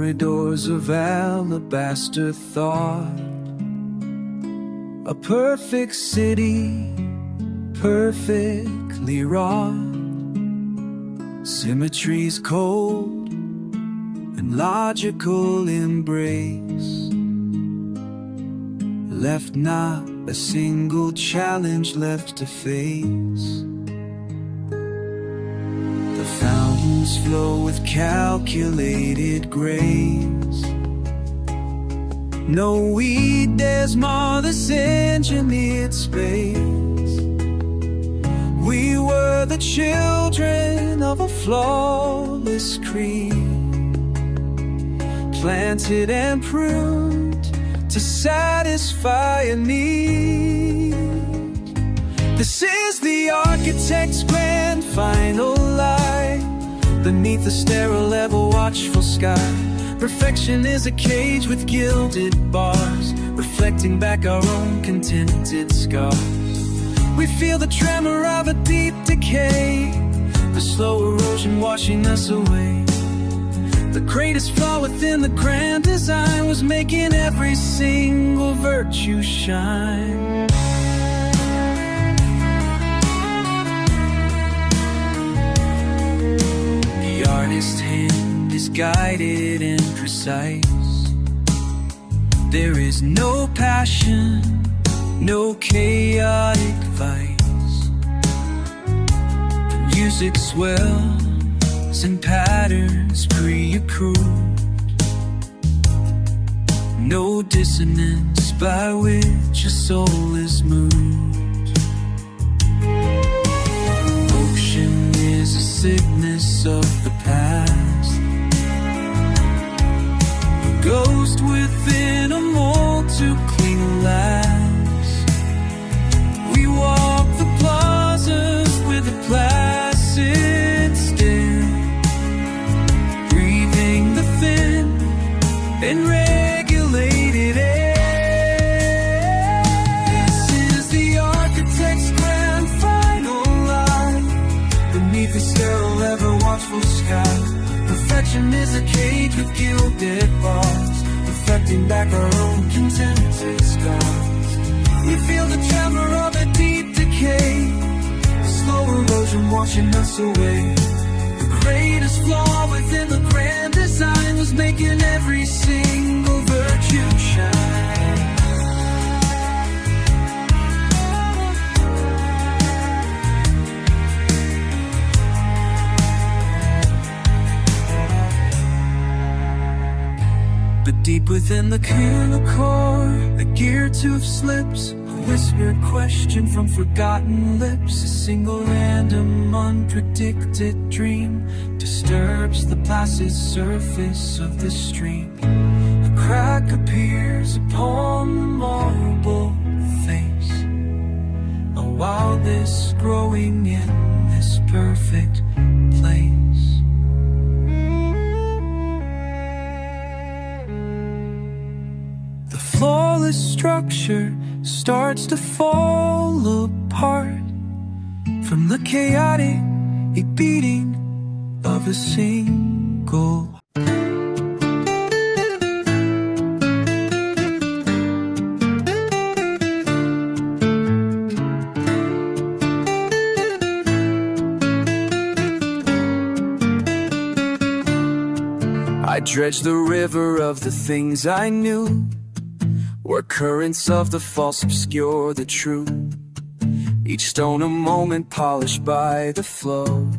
corridors of alabaster thought. A perfect city, perfectly wrought. Symmetry's cold and logical embrace left not a single challenge left to face. The fountains flow with calculated grace. No weed dares mar this engineered space. We were the children of a flawless creed, planted and pruned to satisfy a need. This is the architect's grand final lie, beneath the sterile ever-watchful sky. Perfection is a cage with gilded bars, reflecting back our own contented scars. We feel the tremor of a deep decay, the slow erosion washing us away. The greatest flaw within the grand design was making every single virtue shine. The artist's hand is guided and precise. There is no passion, no chaotic vice. The music swells and patterns pre-approved. No dissonance by which a soul is moved. Ocean is a sickness of the past, a ghost within a mold to cling last. We walk the plazas with a placid stare, breathing the thin and regulated air. This is the architect's grand final line, beneath the sterile ever-watchful sky. Perfection is a cage with gilded bars, reflecting back our own contented scars. We feel the tremor of a deep decay, the slow erosion washing us away. The greatest flaw within the grand design was making every single virtue shine. But deep within the killer core, the gear tooth slips, a whispered question from forgotten lips. A single random unpredicted dream disturbs the placid surface of the stream. A crack appears upon the marble face, a wildness growing in this perfect place. Flawless structure starts to fall apart from the chaotic beating of a single. I dredged the river of the things I knew, where currents of the false obscure the true. Each stone a moment polished by the flow,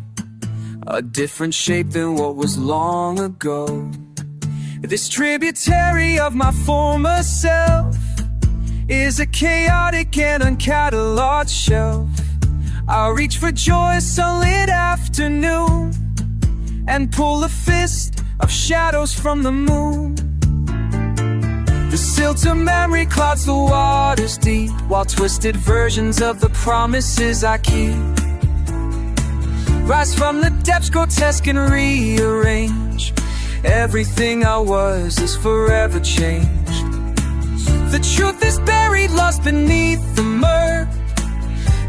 a different shape than what was long ago. This tributary of my former self is a chaotic and uncatalogued shelf. I'll reach for joy's sunlit afternoon and pull a fist of shadows from the moon. The silt of memory clouds the waters deep, while twisted versions of the promises I keep rise from the depths, grotesque and rearrange. Everything I was is forever changed. The truth is buried, lost beneath the murk,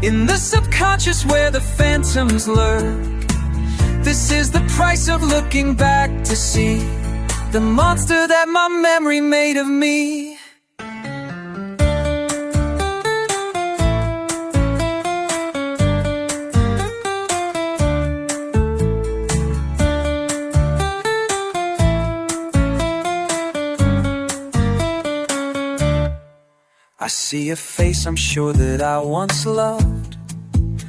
in the subconscious where the phantoms lurk. This is the price of looking back to see the monster that my memory made of me. I see a face I'm sure that I once loved,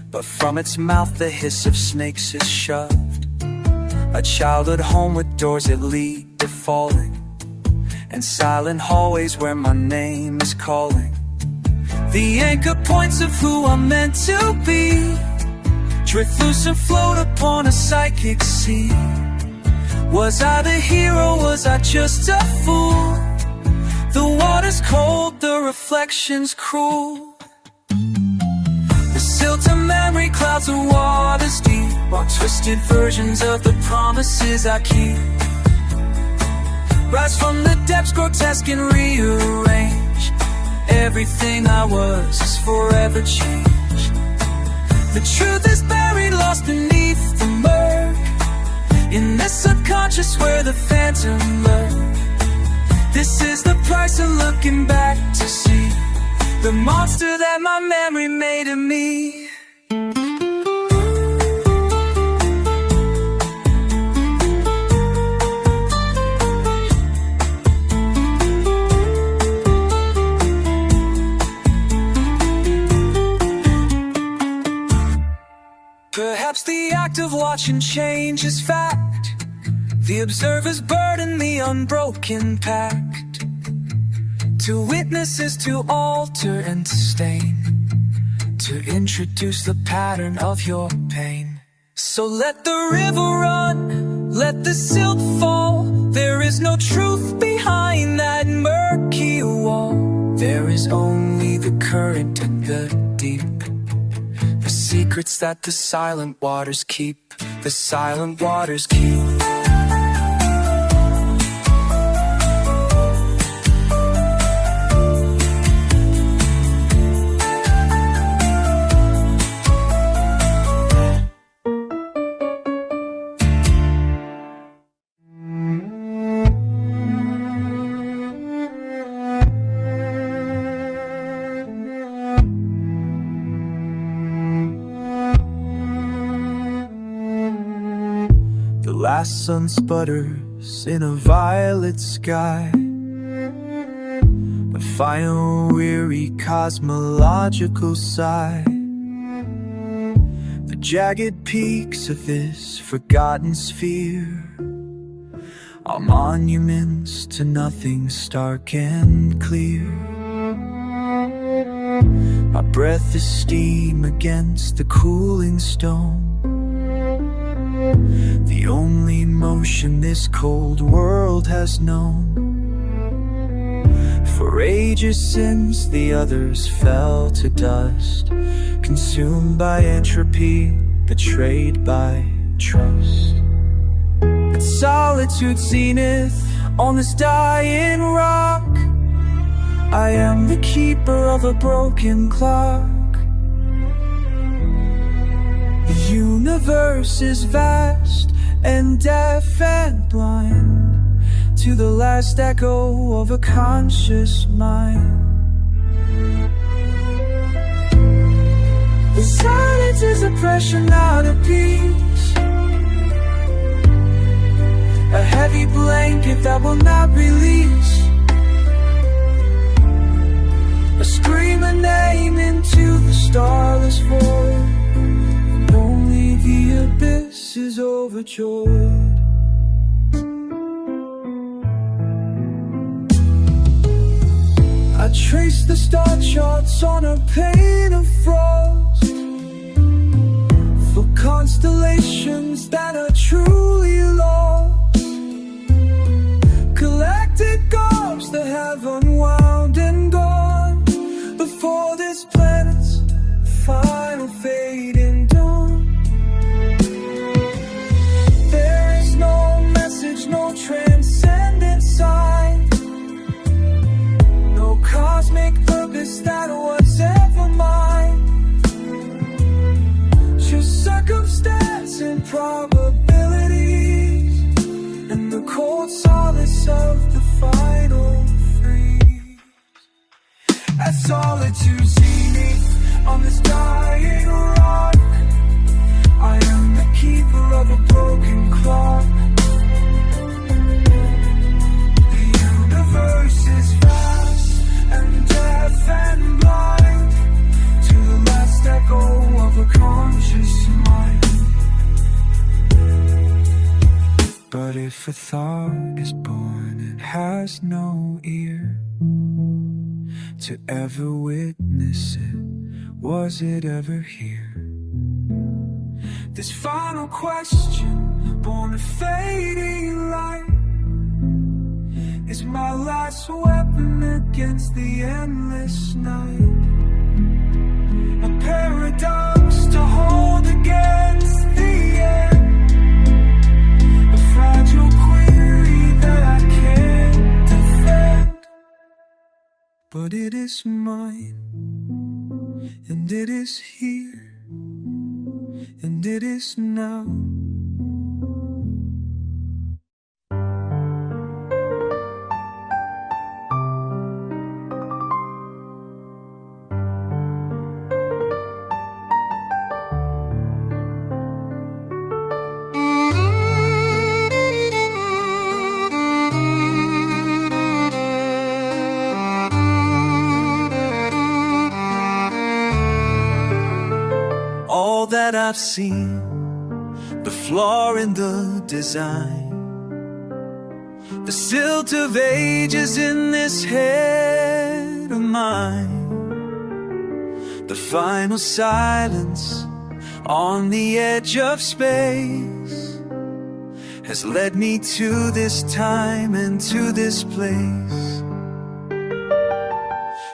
but from its mouth the hiss of snakes is shoved. A childhood home with doors that lead to falling, and silent hallways where my name is calling. The anchor points of who I'm meant to be drift loose and float upon a psychic sea. Was I the hero, was I just a fool? The water's cold, the reflection's cruel. The silt of memory clouds the waters deep, while twisted versions of the promises I keep rise from the depths, grotesque and rearranged. Everything I was is forever changed. The truth is buried, lost beneath the murk, in this subconscious where the phantom lurks. This is the price of looking back to see the monster that my memory made of me. Perhaps the act of watching change is fact, the observer's burden, the unbroken pact. To witness is to alter and to stain, to introduce the pattern of your pain. So let the river run, let the silt fall. There is no truth behind that murky wall. There is only the current and the deep, the secrets that the silent waters keep, the silent waters keep. The last sun sputters in a violet sky, a final weary cosmological sigh. The jagged peaks of this forgotten sphere are monuments to nothing stark and clear. My breath is steam against the cooling stone, the only motion this cold world has known. For ages since the others fell to dust, consumed by entropy, betrayed by trust. At solitude's zenith, on this dying rock, I am the keeper of a broken clock. The universe is vast and deaf and blind to the last echo of a conscious mind. The silence is oppression, not a peace, a heavy blanket that will not release. I scream a name into the starless void, and only the abyss is overjoyed. I trace the star charts on a pane of frost for constellations that are truly lost, galactic garbs that have unwound and gone before this planet's final fading dawn. There is no message, no transcendent sign, no cosmic purpose that was ever mine. Just circumstance and probabilities, and the cold solid solace of the final freeze. As solitude beneath on this dying rock, I am the keeper of a broken clock. The universe is vast and deaf and blind to the last echo of a conscious mind. But if a thought is born, it has no ear to ever witness it. Was it ever here? This final question, born of fading light, is my last weapon against the endless night. A paradox to hold against the end, a fragile query that I can't defend. But it is mine, and it is here, and it is now. All that I've seen, the flaw in the design, the silt of ages in this head of mine, the final silence on the edge of space has led me to this time and to this place,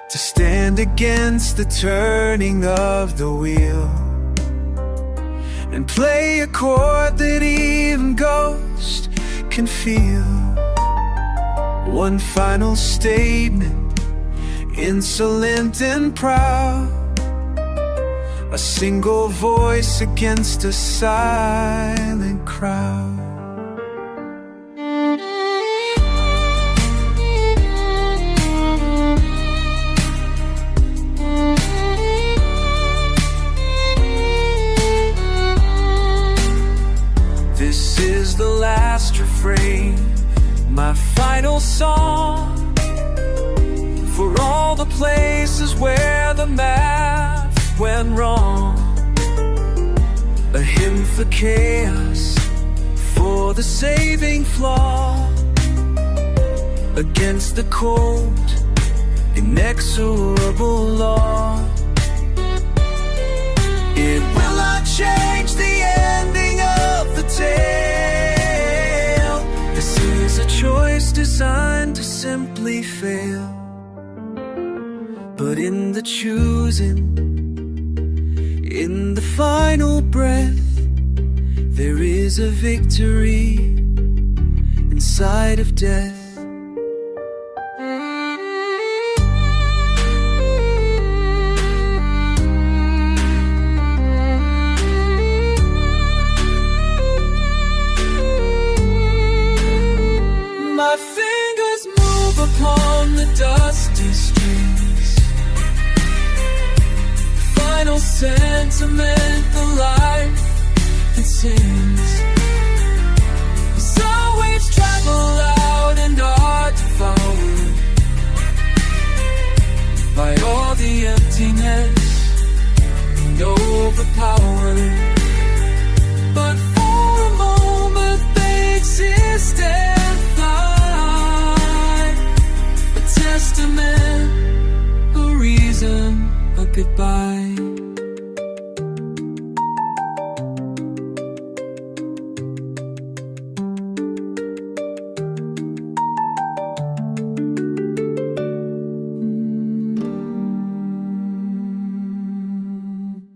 to stand against the turning of the wheel and play a chord that even ghosts can feel. One final statement, insolent and proud, a single voice against a silent crowd. This is the last refrain, my final song, for all the places where the math went wrong. A hymn for chaos, for the saving flaw, against the cold, inexorable law. It will not change the ending of the tale. This is a choice designed to simply fail. But in the choosing, in the final breath, there is a victory inside of death. My fingers move upon the dusty streets, final sentiment, the life that sings. The sound waves travel loud and are devoured by all the emptiness and overpowered. But for a moment they exist and fly, a testament, a reason, a goodbye.